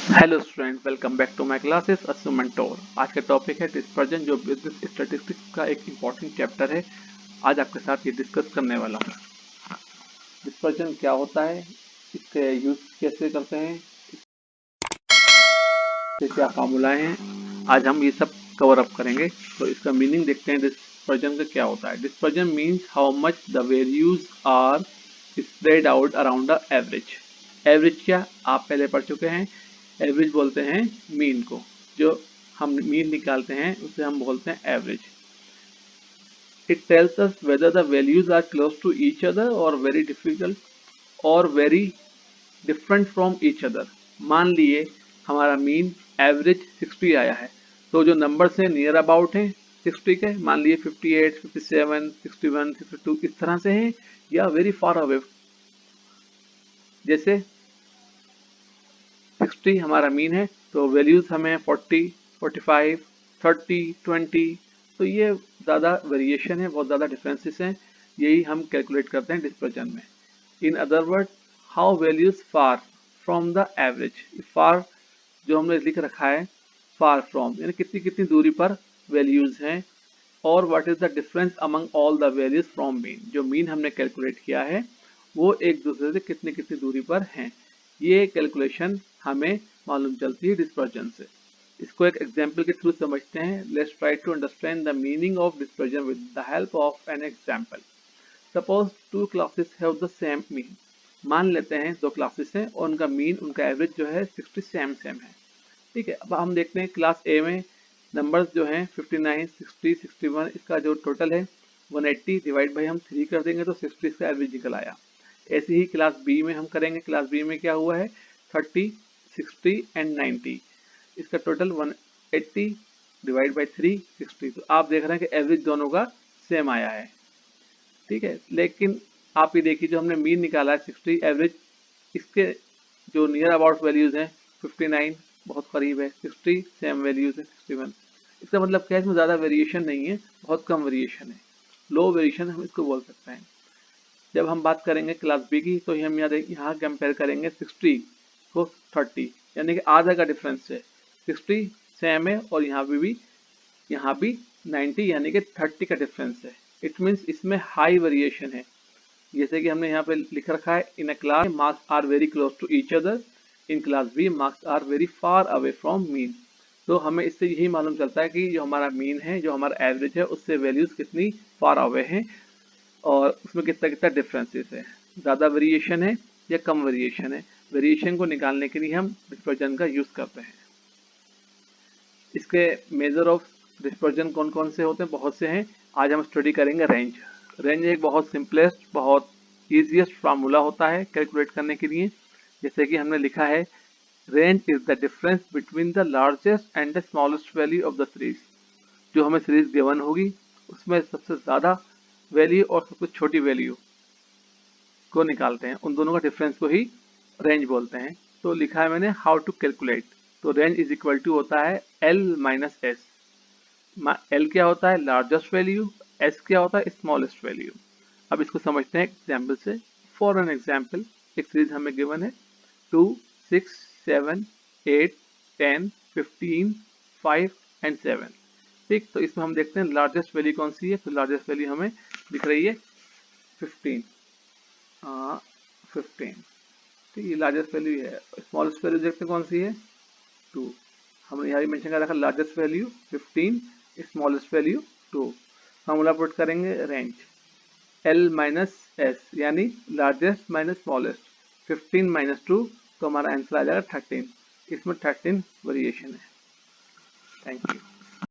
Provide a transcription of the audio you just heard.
Hello student, welcome back to my classes असु mentor. आज का टॉपिक है डिस्पर्जन, जो बिजनेस स्टैटिस्टिक्स का एक इम्पॉर्टेंट चैप्टर है। आज आपके साथ ये डिस्कस करने वाला हूँ। डिस्पर्जन क्या होता है, इसके यूज कैसे करते हैं, इसके क्या फार्मूलाएं हैं, आज हम ये सब कवर अप करेंगे। तो इसका मीनिंग देखते हैं, डिस्पर्जन का क्या होता है। Dispersion means how much the values are spread out around the average. Average क्या आप पहले पढ़ चुके हैं। एवरेज बोलते हैं मीन को, जो हम मीन निकालते हैं उसे हम बोलते हैं average. It tells us whether the values are close to each other और वेरी डिफिकल्ट और very different from each other. मान लिए हमारा मीन एवरेज 60 आया है, तो जो नंबर से नियर अबाउट हैं 60 के, मान लिए 58, 57, 61, 62 इस तरह से हैं, या वेरी फार अवे। जैसे 60 हमारा मीन है, तो वैल्यूज हमें 40, 45, 30, 20, तो ये ज़्यादा वेरिएशन है, बहुत ज़्यादा डिफरेंसेस हैं। यही हम कैलकुलेट करते हैं डिस्पर्जन में। In other word, how values far from the average. Far जो हमने लिख रखा है, फार फ्रॉम यानी कितनी कितनी दूरी पर वैल्यूज हैं, और what is the difference among all the values from mean. जो मीन हमने कैलकुलेट किया है वो एक दूसरे से कितनी कितनी दूरी पर हैं। ये कैलकुलेशन हमें मालूम चलती है डिस्पर्जन से। इसको एक एग्जाम्पल के थ्रू समझते हैं। Let's try to understand the meaning of dispersion with the help of an example. Suppose two classes have the same mean. मान लेते हैं दो क्लासेस हैं और उनका मीन, उनका एवरेज जो है 60 सेम है। ठीक है, अब हम देखते हैं क्लास ए में नंबर्स जो हैं 59, 60, 61, इसका जो टोटल है 180 डिवाइड बाई हम 3 कर देंगे तो 60 इसका एवरेज निकल आया। ऐसे ही क्लास बी में हम करेंगे। क्लास बी में क्या हुआ है 30, 60 एंड 90, इसका टोटल 180 डिवाइड बाई 3, 60। तो आप देख रहे हैं कि एवरेज दोनों का सेम आया है। ठीक है, लेकिन आप ये देखिए जो हमने मीन निकाला है 60, एवरेज इसके जो नियर अबाउट वैल्यूज हैं 59 बहुत करीब है, 60 सेम वैल्यूज है 61। इसका मतलब क्या है, इसमें ज़्यादा वेरिएशन नहीं है, बहुत कम वेरिएशन है, लो वेरिएशन हम इसको बोल सकते हैं। जब हम बात करेंगे क्लास बी की, तो हम यहाँ कंपेयर करेंगे 60 को 30, यानी कि आधा का डिफरेंस है। 60 सेम है और यहाँ भी 90 यानी कि 30 का डिफरेंस है। इट मीन्स इसमें हाई वेरिएशन है। जैसे कि हमने यहाँ पे लिख रखा है, in A class marks are very close to each other, in class B marks are very far away from mean. तो हमें इससे यही मालूम चलता है कि जो हमारा मीन है, जो हमारा एवरेज है, उससे वैल्यूज कितनी फार अवे हैं और उसमें कितना कितना डिफरेंसेस है, ज़्यादा वेरिएशन है या कम वेरिएशन है। वेरिएशन को निकालने के लिए हम डिस्पर्जन का यूज़ करते हैं। इसके मेजर ऑफ डिस्पर्जन कौन कौन से होते हैं, बहुत से हैं। आज हम स्टडी करेंगे रेंज। रेंज एक बहुत सिंपलेस्ट, बहुत ईजीएस्ट फार्मूला होता है कैलकुलेट करने के लिए। जैसे कि हमने लिखा है, range is the difference between the largest and the smallest value of the series. जो हमें सीरीज गिवन होगी उसमें सबसे ज़्यादा वैल्यू और सबसे छोटी वैल्यू को निकालते हैं, उन दोनों का डिफरेंस को ही रेंज बोलते हैं। तो लिखा है मैंने हाउ टू कैलकुलेट। तो रेंज इज इक्वल टू होता है एल माइनस एस। एल क्या होता है लार्जेस्ट वैल्यू, एस क्या होता है स्मॉलेस्ट वैल्यू। अब इसको समझते हैं एग्जाम्पल से। फॉर एन एग्जाम्पल, एक सीरीज हमें गिवन है 2, 6, 7, 8, 10, 15, 5 एंड 7। ठीक, तो इसमें हम देखते हैं लार्जेस्ट वैल्यू कौन सी है। तो लार्जेस्ट वैल्यू हमें दिख रही है 15। 15, ठीक, ये लार्जेस्ट वैल्यू है। स्मॉलेस्ट वैल्यू देखते हैं कौन सी है 2। हमने यहाँ भी मेंशन कर रखा largest value 15, smallest value 2। Formula put करेंगे रेंज एल माइनस एस, यानी लार्जेस्ट माइनस स्मॉलेस्ट, 15 माइनस 2, तो हमारा आंसर आ जाएगा 13। इसमें 13 वेरिएशन है। Thank you.